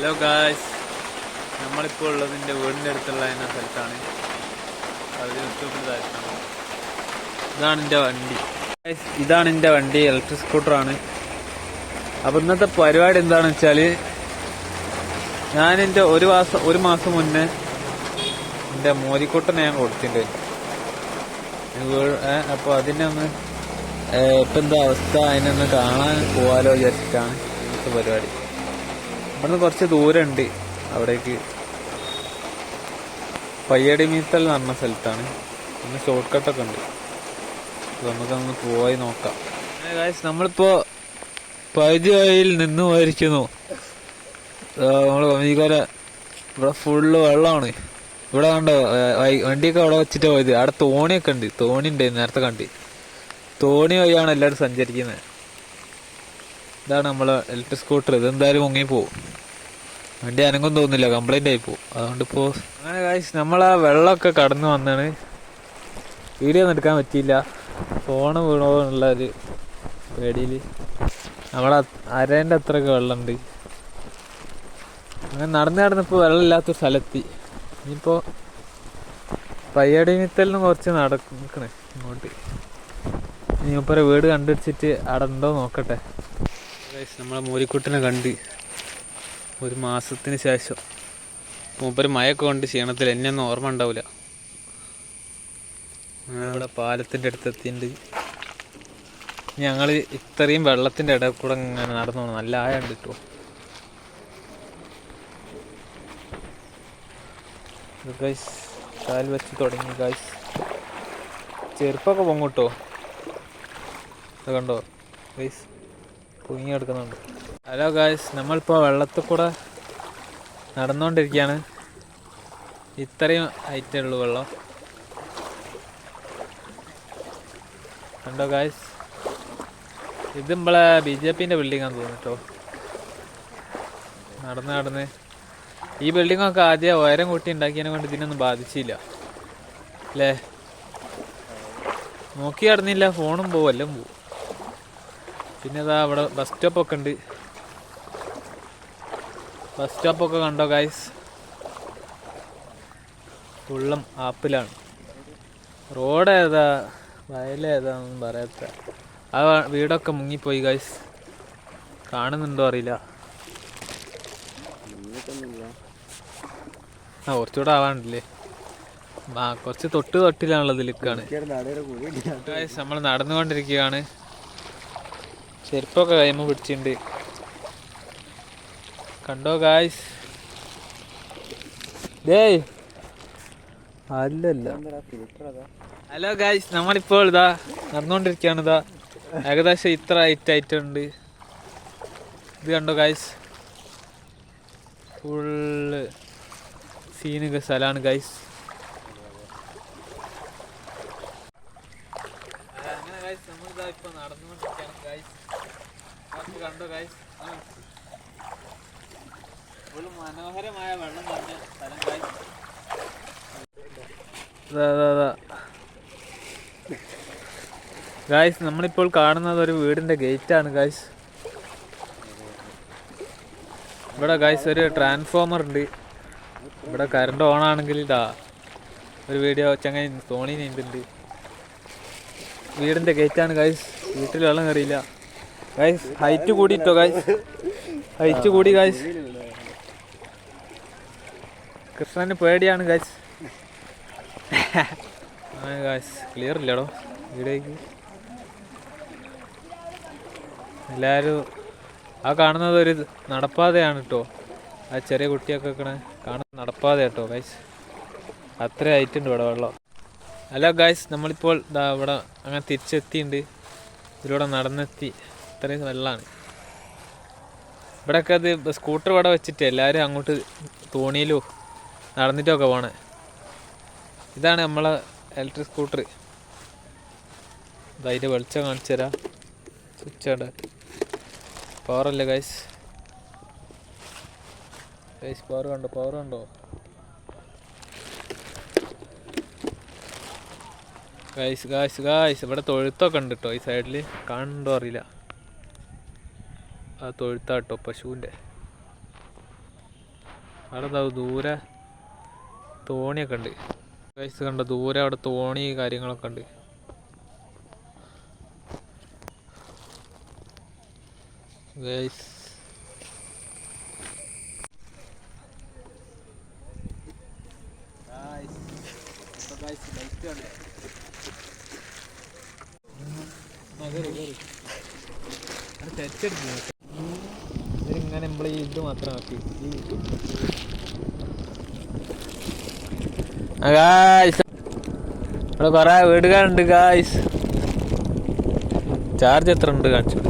Hello guys, നമ്മളിപ്പോൾ ഉള്ളതിൻ്റെ വീടിൻ്റെ അടുത്തുള്ള എന്ന സ്ഥലത്താണ്. അത് യൂട്യൂബിൽ താഴ്ത്താണ്. ഇതാണ് എൻ്റെ വണ്ടി, ഇലക്ട്രിക് സ്കൂട്ടറാണ്. അപ്പോൾ ഇന്നത്തെ പരിപാടി എന്താണെന്ന് വെച്ചാൽ, ഞാൻ എൻ്റെ ഒരു മാസം മുന്നേ എൻ്റെ മോരിക്കുട്ടനെ ഞാൻ കൊടുത്തിട്ടുണ്ട്. അപ്പോൾ അതിനെ ഒന്ന് ഇപ്പം എന്താ അവസ്ഥ അതിനൊന്ന് കാണാൻ പോകാലോ വിചാരിച്ചിട്ടാണ് ഇന്നത്തെ പരിപാടി. ഇവിടുന്ന് കുറച്ച് ദൂരമുണ്ട് അവിടേക്ക്. പയ്യടിമീത്തൽ എന്ന് പറഞ്ഞ സ്ഥലത്താണ്. പിന്നെ ഷോർട്ട് കട്ടൊക്കെ ഉണ്ട്. നമുക്കൊന്ന് പോയി നോക്കാം. നമ്മളിപ്പോൾ പകുതി വഴിയിൽ നിന്ന് പോയിരിക്കുന്നു. നമ്മൾ ഇവിടെ ഫുള്ള് വെള്ളമാണ്. ഇവിടെ കണ്ടോ വണ്ടിയൊക്കെ അവിടെ വെച്ചിട്ട് പോയത്. അവിടെ തോണിയൊക്കെ ഉണ്ട്. തോണി ഉണ്ട്, നേരത്തെ കണ്ട്. തോണി വഴിയാണ് എല്ലാവരും സഞ്ചരിക്കുന്നത്. ഇതാണ് നമ്മളെ ഇലക്ട്രിക് സ്കൂട്ടർ. ഇതെന്തായാലും മുങ്ങിപ്പോവും. വണ്ടി അനങ്ങും തോന്നുന്നില്ല, കംപ്ലൈന്റ് ആയി പോവും. അതുകൊണ്ടിപ്പോൾ അങ്ങനെ നമ്മളാ വെള്ളമൊക്കെ കടന്നു വന്നാണ്. വീഡിയോ ഒന്നും എടുക്കാൻ പറ്റിയില്ല, ഫോണ് വീണോ എന്നുള്ളൊരു പേടിയിൽ. നമ്മളെ അരേൻ്റെ അത്രയൊക്കെ വെള്ളമുണ്ട്. അങ്ങനെ നടന്നിപ്പോൾ വെള്ളമില്ലാത്ത സ്ഥലത്തി. ഇനിയിപ്പോൾ പയ്യടിമിത്തലിന് കുറച്ച് നടക്കണേ ഇങ്ങോട്ട്. ഇനി മൂപ്പരെ വീട് കണ്ടുപിടിച്ചിട്ട് അവിടെ ഉണ്ടോ നോക്കട്ടെ. നമ്മളെ മോരിക്കുട്ടിനെ കണ്ട് ഒരു മാസത്തിന് ശേഷം. മൂപ്പര് മഴയൊക്കെ കൊണ്ട് ക്ഷീണത്തിൽ എന്നെയൊന്നും ഓർമ്മ ഉണ്ടാവില്ല. ഇവിടെ പാലത്തിൻ്റെ അടുത്തെത്തിയിട്ടുണ്ട്. ഞങ്ങൾ ഇത്രയും വെള്ളത്തിൻ്റെ ഇടയിൽ കൂടെ ഇങ്ങനെ നടന്നു പോകണം. നല്ല ആയുണ്ട് കേട്ടോ. കാൽ വെച്ച് തുടങ്ങി ഗൈസ്. ചെരുപ്പൊക്കെ പൊങ്ങൂട്ടോ. അത് കണ്ടോ ഗൈസ്, പൊങ്ങി എടുക്കുന്നുണ്ട്. ഹലോ ഗൈസ്, നമ്മളിപ്പോൾ വെള്ളത്തിൽ കൂടെ നടന്നുകൊണ്ടിരിക്കുകയാണ്. ഇത്രയും ഹൈറ്റേ ഉള്ളൂ വെള്ളം. കണ്ടോ ഗൈസ്, ഇത് നമ്മളെ BJPൻ്റെ ബിൽഡിങ്ങാന്ന് തോന്നുന്നു കേട്ടോ. നടന്ന് ഈ ബിൽഡിങ്ങൊക്കെ ആദ്യം ഉയരം കൂട്ടി ഉണ്ടാക്കിയതിനെ കൊണ്ട് ഇതിനൊന്നും ബാധിച്ചില്ല അല്ലേ. നോക്കി നടന്നില്ല, ഫോണും പോവും, എല്ലാം പോവും. പിന്നെ അതാ അവിടെ ബസ് സ്റ്റോപ്പൊക്കെ ഉണ്ട്. ബസ് സ്റ്റോപ്പൊക്കെ കണ്ടോ ഗൈസ്, ഫുള്ളും ആപ്പിലാണ്. റോഡ് ഏതാ വയലേതാന്നൊന്നും പറയാത്ത. ആ വീടൊക്കെ മുങ്ങിപ്പോയി ഗൈസ്. കാണുന്നുണ്ടോ അറിയില്ല. കുറച്ചുകൂടെ ആവാണ്ടില്ലേ. കുറച്ച് തൊട്ടിലാണുള്ളത്. ലിക്കാണ് ഗൈസ്. നമ്മൾ നടന്നുകൊണ്ടിരിക്കുകയാണ്. ചെരുപ്പൊക്കെ കൈമ പിടിച്ചിട്ടുണ്ട്. കണ്ടോ ഗായ്സ്. അല്ലല്ല ഹലോ ഗായ്സ്, നമ്മളിപ്പോൾ ഇതാ നടന്നുകൊണ്ടിരിക്കുകയാണ്. ഇതാ ഏകദേശം ഇത്ര ഹൈറ്റ് ആയിട്ടുണ്ട്. ഇത് കണ്ടോ ഗായ്സ്, ഫുള്ള് സീനൊക്കെ സ്ഥലമാണ് ഗൈസ്. അങ്ങനെ ഗൈസ് നമ്മളിതാ ഇപ്പൊ നടന്നുകൊണ്ടിരിക്കുകയാണ് ഗൈസ്. കണ്ടോ ഗൈസ്, ഫുള്ള് മനോഹരമായ വെള്ളം നിറഞ്ഞ സ്ഥലം ഗൈസ്. ഗൈസ്, നമ്മളിപ്പോൾ കാണുന്നത് ഒരു വീടിന്റെ ഗേറ്റാണ് ഗൈസ്. ഇവിടെ ഗൈസ് ഒരു ട്രാൻസ്ഫോമർ ഉണ്ട്. ഇവിടെ കറണ്ട് ഓൺ ആണെങ്കിൽ ഇതാ ഒരു വീഡിയോ ചങ്ങായി തോണി നീന്തുണ്ട്. വീടിൻ്റെ ഗേറ്റാണ് ഗൈസ്. വീട്ടിൽ വെള്ളം കയറിയില്ല ഗൈസ്. ഹൈറ്റ് കൂടിയിട്ടോ ഗൈസ്, ഹൈറ്റ് കൂടി ഗൈസ്. കൃഷ്ണന് പേടിയാണ് ഗൈസ്. ഗൈസ് ക്ലിയർ ഇല്ലടോ വീടേക്ക്. എല്ലാവരും ആ കാണുന്നത് ഒരു നടപ്പാതയാണ് കേട്ടോ. ആ ചെറിയ കുട്ടിയൊക്കെ കാണുന്ന നടപ്പാത കേട്ടോ ഗൈസ്. അത്ര ഹൈറ്റുണ്ട് ഇവിടെ വെള്ളം. ഹലോ ഗൈസ്, നമ്മളിപ്പോൾ ഇവിടെ അങ്ങനെ തിരിച്ചെത്തിയിട്ടുണ്ട്. ഇതിലൂടെ നടന്നെത്തി. ഇത്രയും വെള്ളമാണ് ഇവിടെയൊക്കെ. അത് സ്കൂട്ടർ ഇവിടെ വെച്ചിട്ട് എല്ലാവരും അങ്ങോട്ട് തോണിയിലോ നടന്നിട്ടൊക്കെ പോണേ. ഇതാണ് നമ്മളെ ഇലക്ട്രിക് സ്കൂട്ടർ. അതിൻ്റെ വെളിച്ചം കാണിച്ചു തരാം. സ്വിച്ച് പവറല്ലേ ഗൈസ്. പവർ കണ്ടോ ഗൈസ്. ഇവിടെ തൊഴുത്തൊക്കെ ഉണ്ട് കേട്ടോ ഈ സൈഡിൽ. കാണുന്നുണ്ടോ അറിയില്ല. ആ തൊഴുത്താട്ടോ പശുവിൻ്റെ. അവിടെ ദൂരെ തോണിയൊക്കെ ഉണ്ട് ഗൈസ്. കണ്ട ദൂരെ അവിടെ തോണി കാര്യങ്ങളൊക്കെ ഉണ്ട്. ഗൈസ് ഇങ്ങനെ നമ്മൾ ഈ ഇത് മാത്രം ആക്കി ഇവിടെ കൊറേ വീടുകളുണ്ട് ഗായ്സ്. ചാർജ് എത്ര ഉണ്ട് കാണിച്ചു.